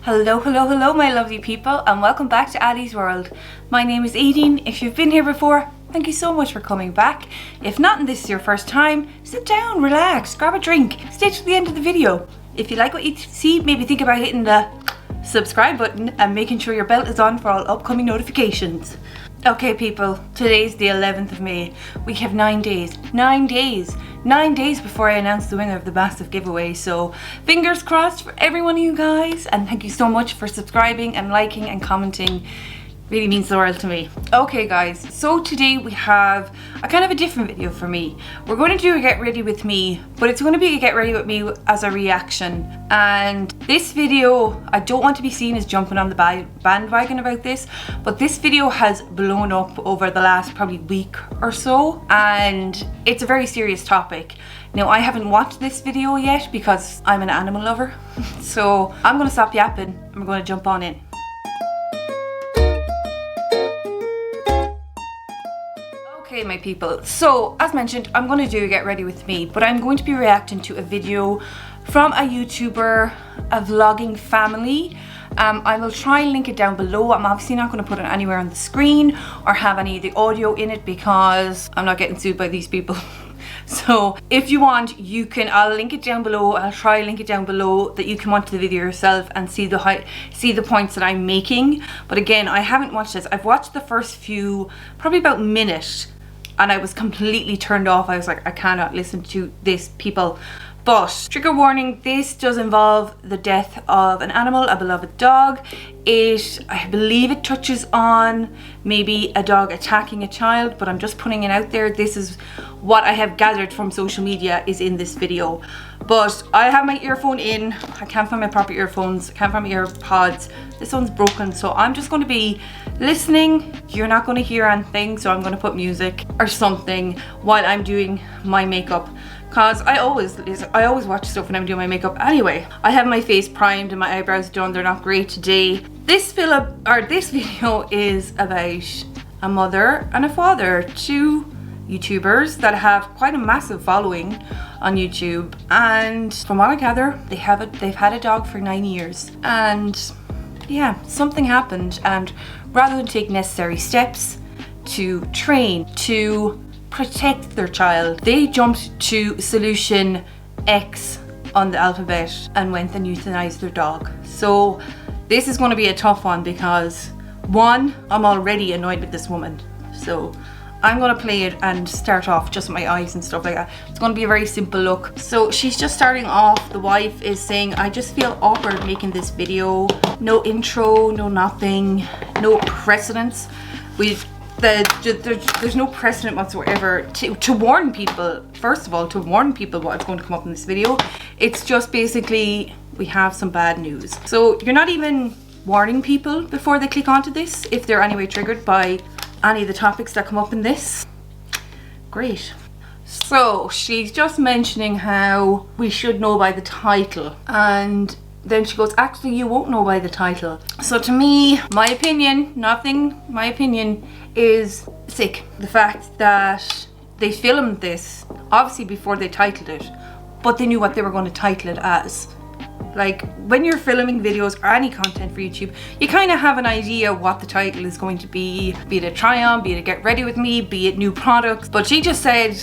Hello my lovely people, and welcome back to Addie's World. My name is Aodain. If you've been here before, thank you so much for coming back. If not and this is your first time, sit down, relax, grab a drink, stay to the end of the video. If you like what you see, maybe think about hitting the subscribe button and making sure your bell is on for all upcoming notifications. Okay people, today's the 11th of May. We have 9 days. 9 days! 9 days before I announce the winner of the massive giveaway, so fingers crossed for every one of you guys, and thank you so much for subscribing and liking and commenting. Really means the world to me. Okay guys, so today we have a kind of a different video for me. We're going to do a get ready with me, but it's going to be a get ready with me as a reaction. And this video, I don't want to be seen as jumping on the bandwagon about this, but this video has blown up over the last probably week or so, and it's a very serious topic. Now I haven't watched this video yet because I'm an animal lover, so I'm going to stop yapping and we're going to jump on in. Okay my people, so as mentioned, I'm going to do a get ready with me, but I'm going to be reacting to a video from a YouTuber, a vlogging family. I will try and link it down below. I'm obviously not going to put it anywhere on the screen or have any of the audio in it because I'm not getting sued by these people. So if you want, you can, I'll link it down below. I'll try and link it down below that you can watch the video yourself and see the points that I'm making. But again, I haven't watched this. I've watched the first few, probably about a minute, and I was completely turned off. I was like, I cannot listen to this, people. But trigger warning, this does involve the death of an animal, a beloved dog. I believe it touches on maybe a dog attacking a child, but I'm just putting it out there. This is what I have gathered from social media is in this video. But I have my earphone in. I can't find my proper earphones. I can't find my earpods. This one's broken, so I'm just going to be listening. You're not going to hear anything, so I'm going to put music or something while I'm doing my makeup. Cause I always watch stuff when I'm doing my makeup anyway. I have my face primed and my eyebrows done. They're not great today. This video is about a mother and a father, two YouTubers that have quite a massive following on YouTube, and from what I gather, they've had a dog for 9 years, and yeah, something happened, and rather than take necessary steps to train, to protect their child, they jumped to solution X on the alphabet and went and euthanized their dog. So this is going to be a tough one because one, I'm already annoyed with this woman, so I'm going to play it and start off just with my eyes and stuff like that. It's going to be a very simple look. So she's just starting off. The wife is saying, I just feel awkward making this video. No intro, no nothing, no precedence. There's no precedent whatsoever to warn people. First of all, to warn people what's going to come up in this video. It's just basically, we have some bad news. So you're not even warning people before they click onto this if they're anyway triggered by any of the topics that come up in this. Great. So she's just mentioning how we should know by the title, and then she goes, actually you won't know by the title. So to me, my opinion is sick. The fact that they filmed this obviously before they titled it, but they knew what they were going to title it as. Like, when you're filming videos or any content for YouTube, you kind of have an idea what the title is going to be it a try on, be it a get ready with me, be it new products. But she just said,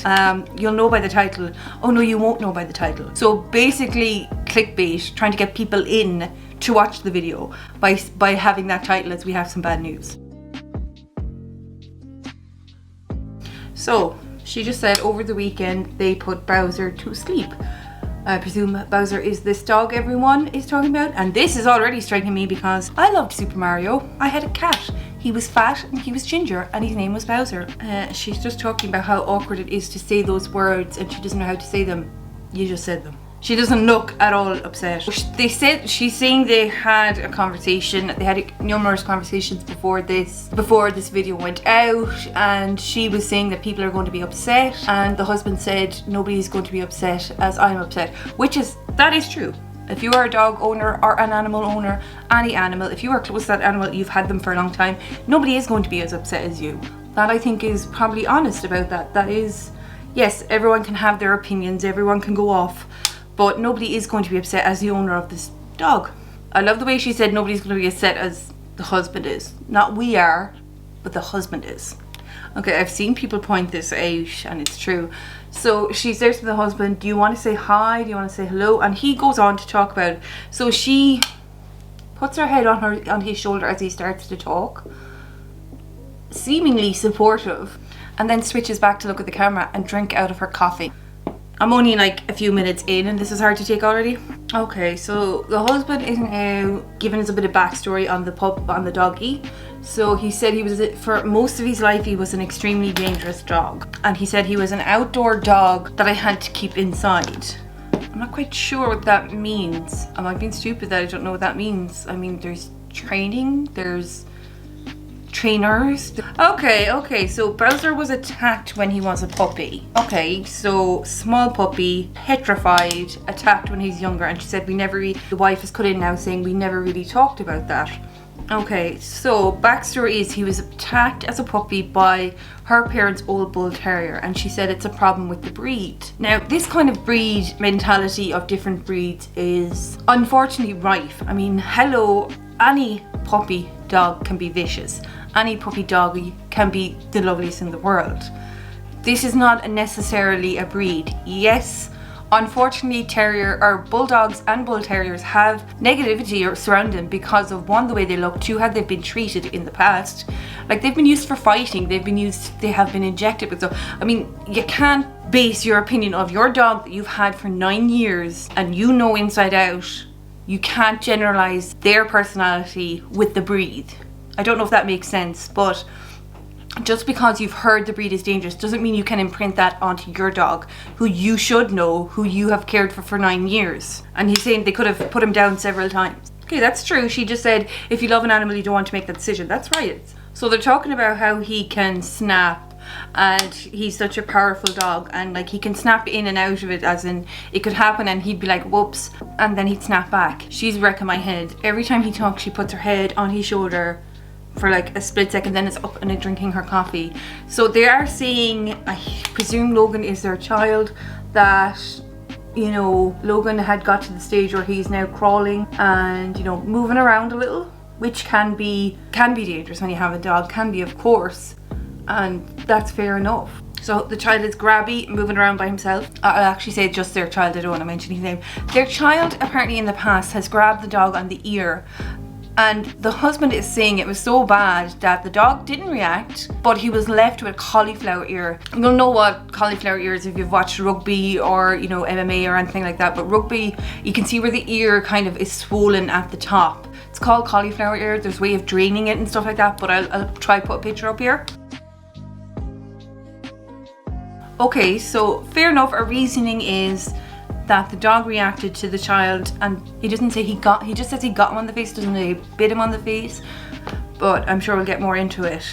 you'll know by the title. Oh no, you won't know by the title. So basically clickbait, trying to get people in to watch the video by having that title as we have some bad news. So she just said over the weekend they put Bowser to sleep. I presume Bowser is this dog everyone is talking about, and this is already striking me because I loved Super Mario. I had a cat. He was fat and he was ginger and his name was Bowser. She's just talking about how awkward it is to say those words and she doesn't know how to say them. You just said them. She doesn't look at all upset. She's saying they had a conversation. They had numerous conversations before this video went out, and she was saying that people are going to be upset, and the husband said nobody's going to be upset as I'm upset, that is true. If you are a dog owner or an animal owner, any animal, if you are close to that animal, you've had them for a long time, nobody is going to be as upset as you. That I think is probably honest about that. That is, yes, everyone can have their opinions, everyone can go off, but nobody is going to be upset as the owner of this dog. I love the way she said nobody's going to be as set as the husband is. Not we are, but the husband is. Okay, I've seen people point this out and it's true. So she says to the husband, do you want to say hi? Do you want to say hello? And he goes on to talk about it. So she puts her head on his shoulder as he starts to talk, seemingly supportive, and then switches back to look at the camera and drink out of her coffee. I'm only like a few minutes in and this is hard to take already. Okay, so the husband is now giving us a bit of backstory on the doggy. So he said he was, for most of his life, he was an extremely dangerous dog. And he said he was an outdoor dog that I had to keep inside. I'm not quite sure what that means. Am I being stupid that I don't know what that means? I mean, there's training, there's trainers. Okay, so Bowser was attacked when he was a puppy. Okay, so small puppy, petrified, attacked when he's younger, and she said the wife has cut in now saying we never really talked about that. Okay, so backstory is he was attacked as a puppy by her parents' old bull terrier, and she said it's a problem with the breed. Now, this kind of breed mentality of different breeds is unfortunately rife. I mean, hello, any puppy dog can be vicious. Any puppy doggy can be the loveliest in the world. This is not necessarily a breed. Yes, unfortunately, terrier or bulldogs and bull terriers have negativity surrounding them because of, one, the way they look, two, how they've been treated in the past. Like, they've been used for fighting, they have been injected with stuff. I mean, you can't base your opinion of your dog that you've had for 9 years and you know inside out. You can't generalize their personality with the breed. I don't know if that makes sense, but just because you've heard the breed is dangerous doesn't mean you can imprint that onto your dog, who you should know, who you have cared for 9 years. And he's saying they could have put him down several times. Okay, that's true. She just said, if you love an animal, you don't want to make that decision. That's right. So they're talking about how he can snap, and he's such a powerful dog, and like he can snap in and out of it, as in it could happen and he'd be like whoops, and then he'd snap back. She's wrecking my head. Every time he talks, she puts her head on his shoulder for like a split second, then it's up and drinking her coffee. So they are saying, I presume Logan is their child, that, you know, Logan had got to the stage where he's now crawling and, you know, moving around a little, which can be dangerous when you have a dog, can be, of course, and that's fair enough. So the child is grabby, moving around by himself. I'll actually say just their child, I don't want to mention his name. Their child apparently in the past has grabbed the dog on the ear, and the husband is saying it was so bad that the dog didn't react, but he was left with a cauliflower ear. You'll know what cauliflower ear is if you've watched rugby or, you know, MMA or anything like that, but rugby, you can see where the ear kind of is swollen at the top. It's called cauliflower ear. There's a way of draining it and stuff like that, but I'll try put a picture up here. Okay, so fair enough, our reasoning is that the dog reacted to the child, and he doesn't say he just says he got him on the face, doesn't say he bit him on the face, but I'm sure we'll get more into it.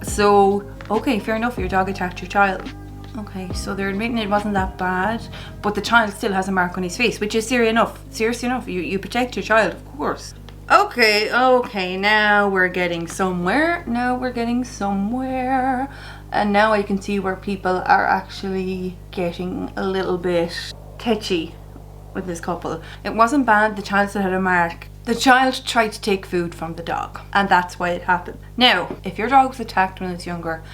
So, okay, fair enough, your dog attacked your child. Okay, so they're admitting it wasn't that bad, but the child still has a mark on his face, which is serious enough. You protect your child, of course. Okay, now we're getting somewhere. And now I can see where people are actually getting a little bit tetchy with this couple. It wasn't bad, the child still had a mark. The child tried to take food from the dog, and that's why it happened. Now, if your dog was attacked when he was younger,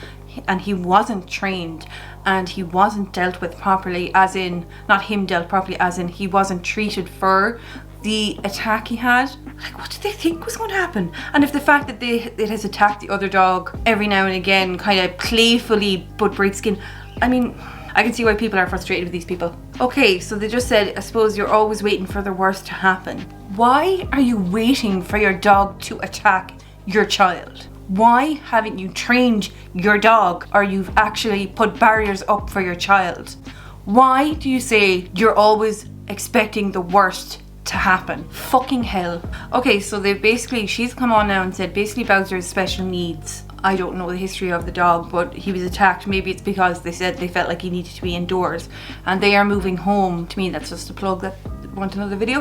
and he wasn't trained, and he wasn't dealt with properly, as in, not him dealt properly, as in he wasn't treated for the attack he had, like, what did they think was going to happen? And if the fact that it has attacked the other dog every now and again, kind of playfully, but breaks skin, I mean, I can see why people are frustrated with these people. Okay, so they just said, I suppose you're always waiting for the worst to happen. Why are you waiting for your dog to attack your child? Why haven't you trained your dog, or you've actually put barriers up for your child? Why do you say you're always expecting the worst to happen? Fucking hell. Okay, so she's come on now and said basically Bowser has special needs. I don't know the history of the dog, but he was attacked. Maybe it's because they said they felt like he needed to be indoors, and they are moving home. To me, that's just a plug that want another video.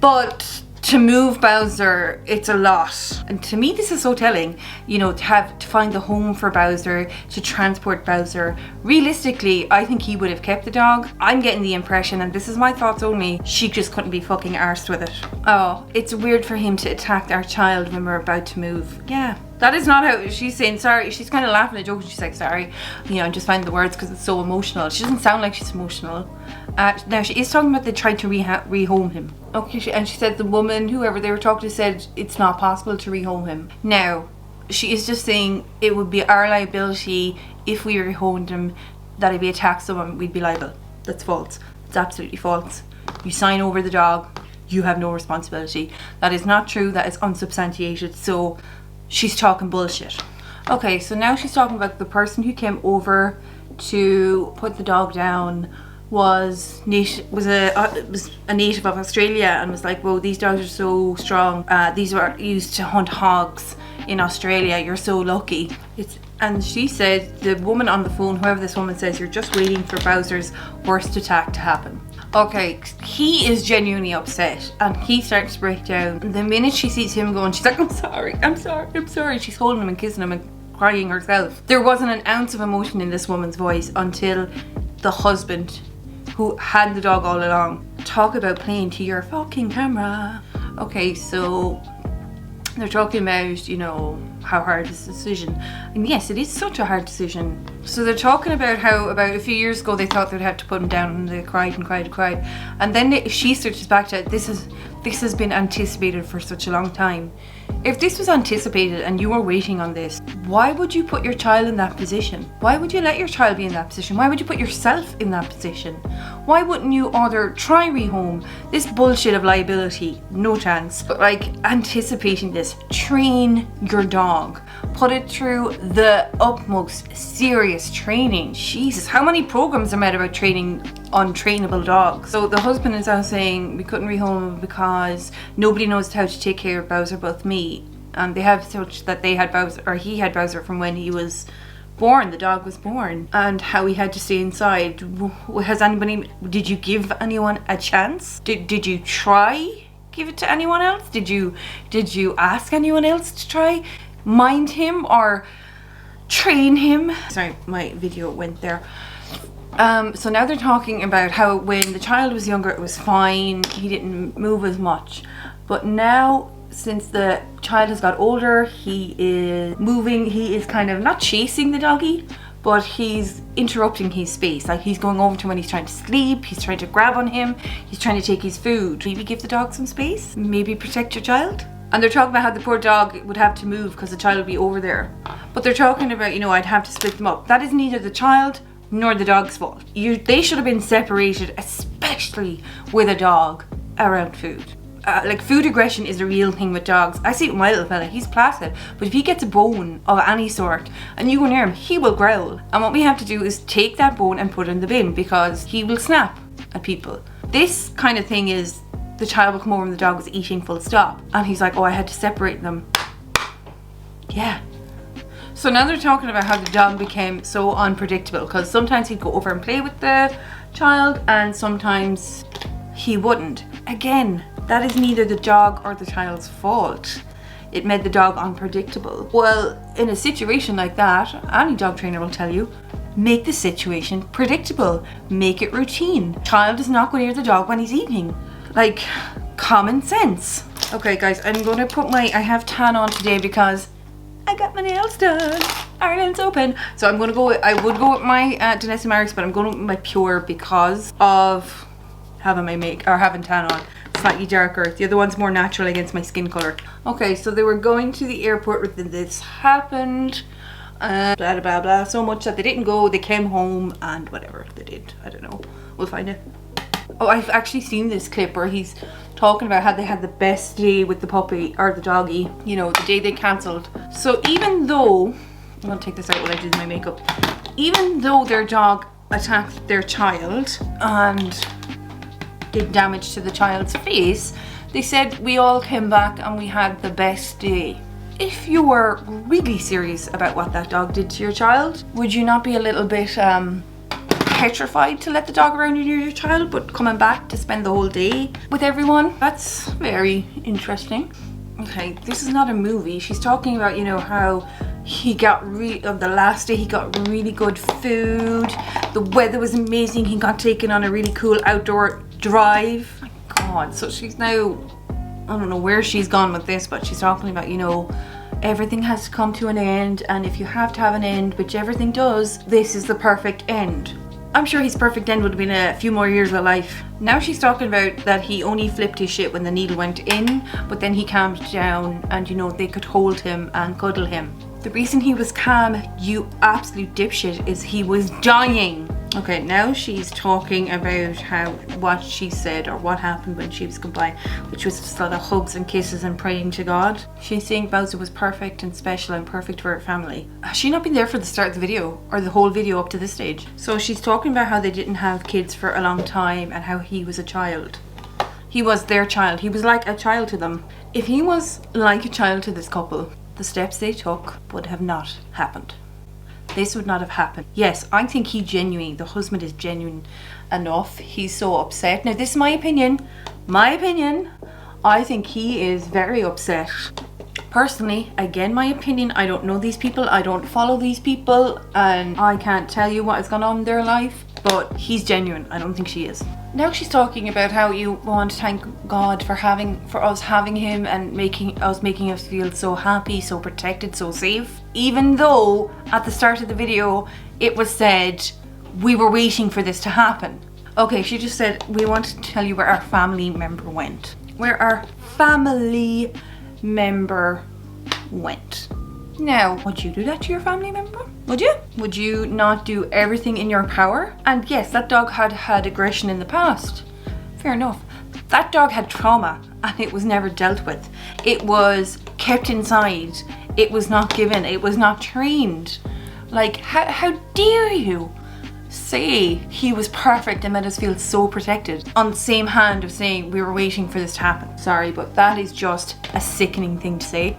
But To move Bowser, it's a lot. And to me, this is so telling, you know, to find the home for Bowser, to transport Bowser. Realistically, I think he would have kept the dog. I'm getting the impression, and this is my thoughts only, she just couldn't be fucking arsed with it. Oh, it's weird for him to attack our child when we're about to move. Yeah. That is not how she's saying sorry. She's kind of laughing at jokes. She's like, sorry. You know, I'm just finding the words because it's so emotional. She doesn't sound like she's emotional. Now, she is talking about they tried to rehome him. Okay, and she said the woman, whoever they were talking to, said it's not possible to rehome him. Now, she is just saying it would be our liability if we rehomed him, that if he attacked someone, we'd be liable. That's false. It's absolutely false. You sign over the dog, you have no responsibility. That is not true. That is unsubstantiated. So she's talking bullshit. Okay, so now she's talking about the person who came over to put the dog down was a native of Australia, and was like, whoa, these dogs are so strong. These were used to hunt hogs in Australia. You're so lucky. And she said, the woman on the phone, whoever this woman, says, you're just waiting for Bowser's worst attack to happen. Okay, he is genuinely upset, and he starts to break down. The minute she sees him going, she's like, I'm sorry, I'm sorry, I'm sorry. She's holding him and kissing him and crying herself. There wasn't an ounce of emotion in this woman's voice until the husband, who had the dog all along, talk about playing to your fucking camera. Okay, so they're talking about, you know, how hard is the decision. And yes, it is such a hard decision. So they're talking about how about a few years ago they thought they'd have to put him down, and they cried and cried and cried. And then she switches back to, this has been anticipated for such a long time. If this was anticipated and you were waiting on this, why would you put your child in that position? Why would you let your child be in that position? Why would you put yourself in that position? Why wouldn't you either try rehome? This bullshit of liability, no chance. But like, anticipating this, train your dog. Put it through the utmost serious training. Jesus, how many programs are made about training untrainable dogs? So the husband is now saying we couldn't rehome him because nobody knows how to take care of Bowser but me. And they have such that they had Bowser, or he had Bowser from when he was born, the dog was born, and how he had to stay inside. Did you give anyone a chance? Did you try give it to anyone else? Did you ask anyone else to try mind him or train him? Sorry, my video went there. So now they're talking about how when the child was younger it was fine, he didn't move as much, but now since the child has got older, he is moving. He is kind of not chasing the doggy, but he's interrupting his space. Like, he's going over to him when he's trying to sleep, he's trying to grab on him, he's trying to take his food. Maybe give the dog some space, maybe protect your child. And they're talking about how the poor dog would have to move because the child would be over there. But they're talking about, you know, I'd have to split them up. That is neither the child nor the dog's fault. They should have been separated, especially with a dog, around food. Like, food aggression is a real thing with dogs. I see it with my little fella, he's placid, but if he gets a bone of any sort and you go near him, he will growl. And what we have to do is take that bone and put it in the bin because he will snap at people. This kind of thing is, the child will come over and the dog was eating full stop, and he's like, oh, I had to separate them. Yeah. So now they're talking about how the dog became so unpredictable because sometimes he'd go over and play with the child and sometimes he wouldn't. Again, that is neither the dog or the child's fault. It made the dog unpredictable. Well, in a situation like that, any dog trainer will tell you, make the situation predictable. Make it routine. Child does not go near the dog when he's eating. Like, common sense. Okay guys, I'm gonna put I have tan on today because I got my nails done. Ireland's open. So I'm gonna go I would go with my Denessa Marks, but I'm going with my Pure because of having having tan on. Slightly darker. The other one's more natural against my skin color. Okay, so they were going to the airport when this happened. Blah blah blah blah. So much that they didn't go. They came home and whatever they did. I don't know. We'll find it. Oh, I've actually seen this clip where he's talking about how they had the best day with the puppy or the doggy. You know, the day they cancelled. So even though I'm gonna take this out while I do my makeup. Even though their dog attacked their child and did damage to the child's face, they said we all came back and we had the best day. If you were really serious about what that dog did to your child, would you not be a little bit petrified to let the dog around you near your child, but coming back to spend the whole day with everyone. That's very interesting. Okay, this is not a movie. She's talking about, you know, how he got the last day he got really good food. The weather was amazing. He got taken on a really cool outdoor drive. Oh my God, so she's now, I don't know where she's gone with this, but she's talking about, you know, everything has to come to an end, and if you have to have an end, which everything does, this is the perfect end. I'm sure his perfect end would have been a few more years of life. Now she's talking about that he only flipped his shit when the needle went in, but then he calmed down and, you know, they could hold him and cuddle him. The reason he was calm, you absolute dipshit, is he was dying. Okay, now she's talking about what she said or what happened when she was goodbye, which was just a lot of hugs and kisses and praying to God. She's saying Bowser was perfect and special and perfect for her family. Has she not been there for the start of the video or the whole video up to this stage? So she's talking about how they didn't have kids for a long time and how he was a child. He was their child. He was like a child to them. If he was like a child to this couple, the steps they took would have not happened. This would not have happened. Yes, I think the husband is genuine enough. He's so upset. Now, this is my opinion. I think he is very upset. Personally, again, my opinion, I don't know these people. I don't follow these people. And I can't tell you what has gone on in their life. But he's genuine. I don't think she is. Now she's talking about how you want to thank God for us having him and making us feel so happy, so protected, so safe. Even though at the start of the video it was said we were waiting for this to happen. Okay, she just said we want to tell you where our family member went. Where our family member went. Now, would you do that to your family member? Would you? Would you not do everything in your power? And yes, that dog had aggression in the past. Fair enough. That dog had trauma and it was never dealt with. It was kept inside. It was not given. It was not trained. Like, how dare you say he was perfect and made us feel so protected on the same hand of saying we were waiting for this to happen. Sorry, but that is just a sickening thing to say.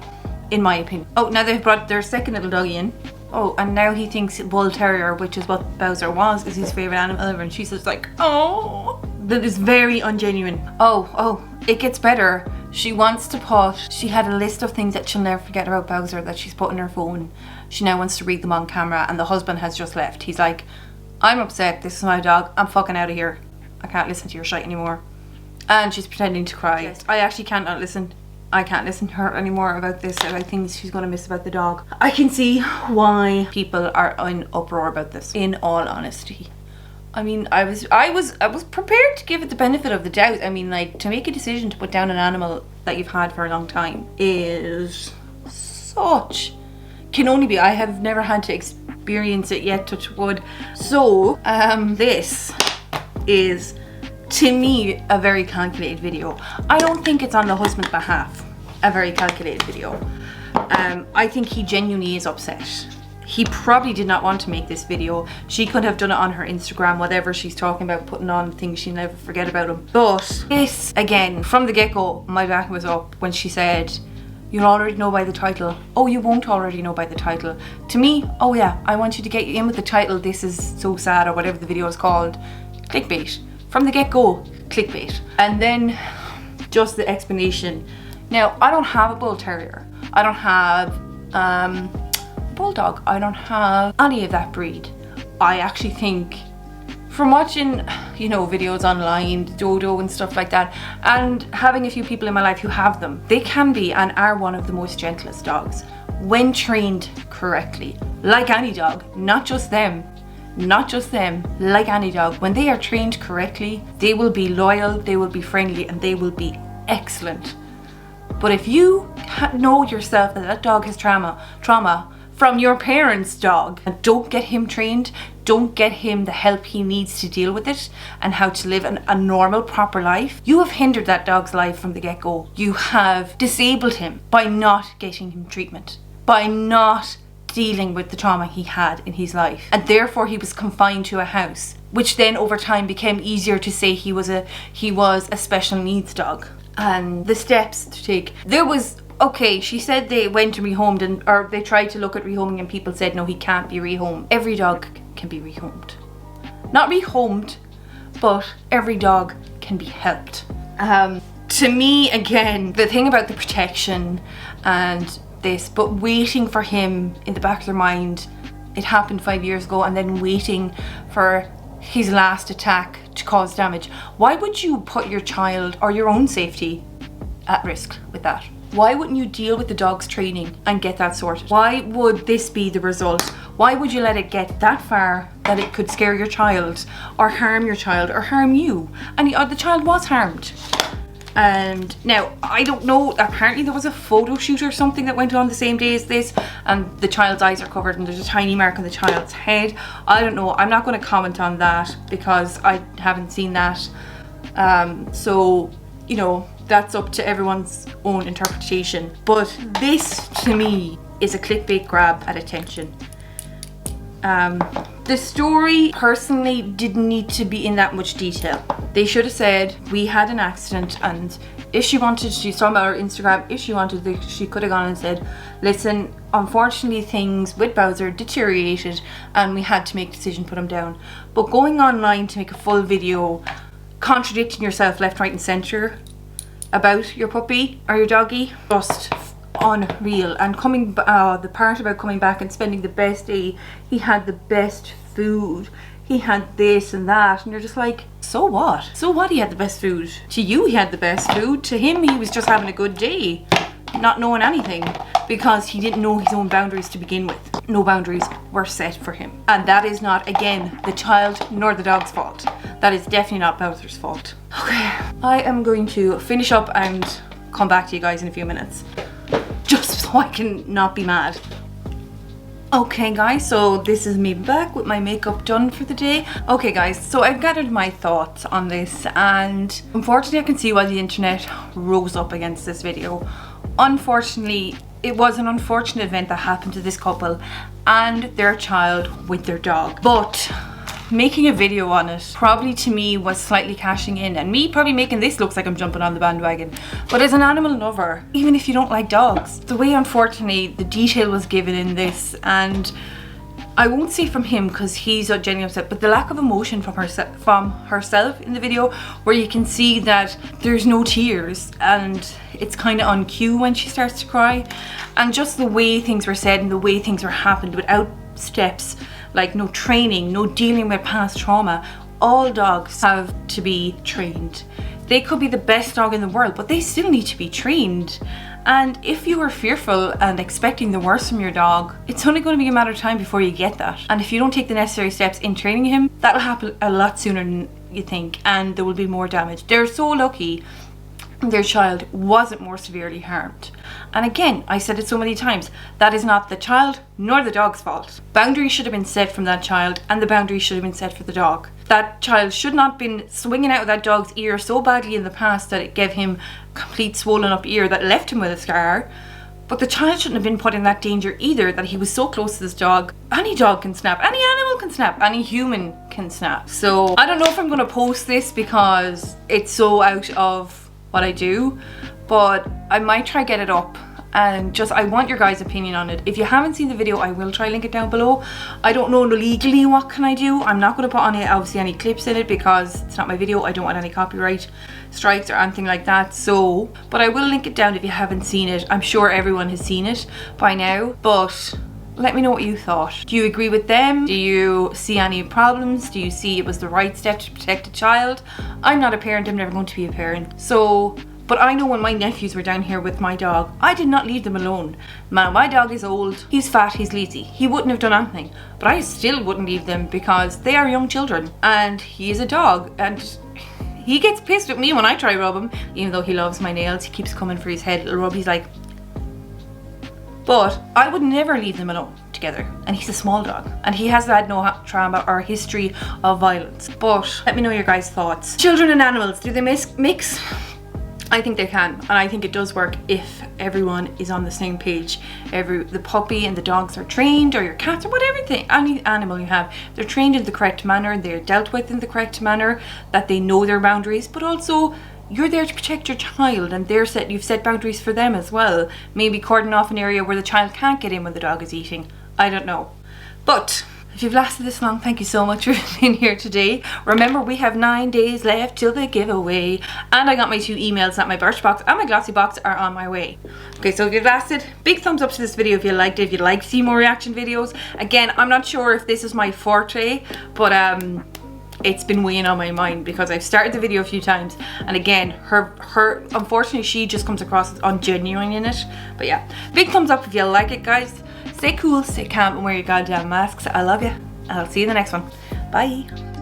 In my opinion. Oh, now they've brought their second little doggy in. Oh, and now he thinks Bull Terrier, which is what Bowser was, is his favourite animal ever. And she's just like, oh, that is very ungenuine. Oh, it gets better. She had a list of things that she'll never forget about Bowser that she's put in her phone. She now wants to read them on camera, and the husband has just left. He's like, I'm upset. This is my dog. I'm fucking out of here. I can't listen to your shite anymore. And she's pretending to cry. Yes. I actually cannot listen. I can't listen to her anymore about this, about things she's going to miss about the dog. I can see why people are in uproar about this, in all honesty. I mean, I was prepared to give it the benefit of the doubt. I mean, like, to make a decision to put down an animal that you've had for a long time is can only be. I have never had to experience it yet, touch wood. So, this is, to me, a very calculated video. I don't think it's on the husband's behalf, a very calculated video. I think he genuinely is upset. He probably did not want to make this video. She could have done it on her Instagram, whatever she's talking about, putting on things she'll never forget about him. But this, again, from the get-go, my back was up when she said, you'll already know by the title. Oh, you won't already know by the title. To me, oh yeah, I want you to get you in with the title, this is so sad, or whatever the video is called. Clickbait. From the get-go, clickbait. And then just the explanation. Now, I don't have a Bull Terrier. I don't have a Bulldog. I don't have any of that breed. I actually think, from watching, you know, videos online, Dodo and stuff like that, and having a few people in my life who have them, they can be and are one of the most gentlest dogs when trained correctly. Like any dog, not just them, like any dog. When they are trained correctly, they will be loyal, they will be friendly, and they will be excellent. But if you know yourself that that dog has trauma from your parents' dog, and don't get him trained, don't get him the help he needs to deal with it and how to live a normal, proper life, you have hindered that dog's life from the get-go. You have disabled him by not getting him treatment, by not dealing with the trauma he had in his life, and therefore he was confined to a house, which then over time became easier to say he was a special needs dog. And the steps to take, there was, okay, she said they went and rehomed, or they tried to look at rehoming and people said no, he can't be rehomed. Every dog can be rehomed. not rehomed, but every dog can be helped. To me, again, the thing about the protection and this, but waiting for him in the back of their mind, it happened 5 years ago, and then waiting for his last attack to cause damage. Why would you put your child or your own safety at risk with that? Why wouldn't you deal with the dog's training and get that sorted? Why would this be the result? Why would you let it get that far that it could scare your child or harm your child or harm you? And the child was harmed. And now, I don't know, apparently there was a photo shoot or something that went on the same day as this, and the child's eyes are covered and there's a tiny mark on the child's head. I don't know, I'm not going to comment on that because I haven't seen that. So, you know, that's up to everyone's own interpretation. But this, to me, is a clickbait grab at attention. The story personally didn't need to be in that much detail. They should have said, we had an accident, and if she wanted, she saw on our Instagram, if she wanted, she could have gone and said, listen, unfortunately things with Bowser deteriorated and we had to make a decision to put him down. But going online to make a full video contradicting yourself left, right and centre about your puppy or your doggy, just unreal. And the part about coming back and spending the best day, he had the best food, he had this and that, and you're just like, so what? So what, he had the best food? To you he had the best food, to him he was just having a good day, not knowing anything, because he didn't know his own boundaries to begin with. No boundaries were set for him. And that is not, again, the child nor the dog's fault. That is definitely not Bowser's fault. Okay, I am going to finish up and come back to you guys in a few minutes, just so I can not be mad. Okay guys, so this is me back with my makeup done for the day. Okay guys, so I've gathered my thoughts on this, and unfortunately I can see why the internet rose up against this video. Unfortunately, it was an unfortunate event that happened to this couple and their child with their dog. But making a video on it probably to me was slightly cashing in, and me probably making this looks like I'm jumping on the bandwagon. But as an animal lover, even if you don't like dogs, the way unfortunately the detail was given in this, and I won't say from him because he's genuinely upset, but the lack of emotion from herself in the video, where you can see that there's no tears and it's kind of on cue when she starts to cry, and just the way things were said and the way things were happened without steps, like no training, no dealing with past trauma. All dogs have to be trained. They could be the best dog in the world, but they still need to be trained. And if you are fearful and expecting the worst from your dog, it's only going to be a matter of time before you get that. And if you don't take the necessary steps in training him, that'll happen a lot sooner than you think, and there will be more damage. They're so lucky their child wasn't more severely harmed. And again, I said it so many times, that is not the child nor the dog's fault. Boundaries should have been set from that child, and the boundaries should have been set for the dog. That child should not have been swinging out of that dog's ear so badly in the past that it gave him complete swollen up ear that left him with a scar. But the child shouldn't have been put in that danger either, that he was so close to this dog. Any dog can snap, any animal can snap, any human can snap. So I don't know if I'm going to post this because it's so out of what I do, but I might try get it up, and just I want your guys' opinion on it. If you haven't seen the video, I will try link it down below. I don't know legally what can I do. I'm not going to put on it obviously any clips in it because it's not my video. I don't want any copyright strikes or anything like that. So, but I will link it down if you haven't seen it. I'm sure everyone has seen it by now, but let me know what you thought. Do you agree with them? Do you see any problems? Do you see it was the right step to protect a child? I'm not a parent, I'm never going to be a parent. So, but I know when my nephews were down here with my dog, I did not leave them alone. Now, my dog is old, he's fat, he's lazy. He wouldn't have done anything, but I still wouldn't leave them because they are young children and he is a dog, and he gets pissed at me when I try to rub him, even though he loves my nails. He keeps coming for his head, little rub, he's like, but I would never leave them alone together. And he's a small dog, and he has had no trauma or history of violence. But let me know your guys' thoughts. Children and animals, do they mix? I think they can, and I think it does work if everyone is on the same page. The puppy and the dogs are trained, or your cats or whatever any animal you have, they're trained in the correct manner, they're dealt with in the correct manner, that they know their boundaries, but also you're there to protect your child, and you've set boundaries for them as well. Maybe cordon off an area where the child can't get in when the dog is eating. I don't know. But If you've lasted this long, thank you so much for being here today. Remember, we have 9 days left till the giveaway. And I got my 2 emails that my birch box and my glossy box are on my way. Okay, so if you've lasted, big thumbs up to this video if you liked it, if you'd like to see more reaction videos. Again, I'm not sure if this is my forte, but it's been weighing on my mind because I've started the video a few times, and again, her unfortunately, she just comes across as ungenuine in it. But yeah, big thumbs up if you like it, guys. Stay cool, stay calm, and wear your goddamn masks. I love you, and I'll see you in the next one. Bye.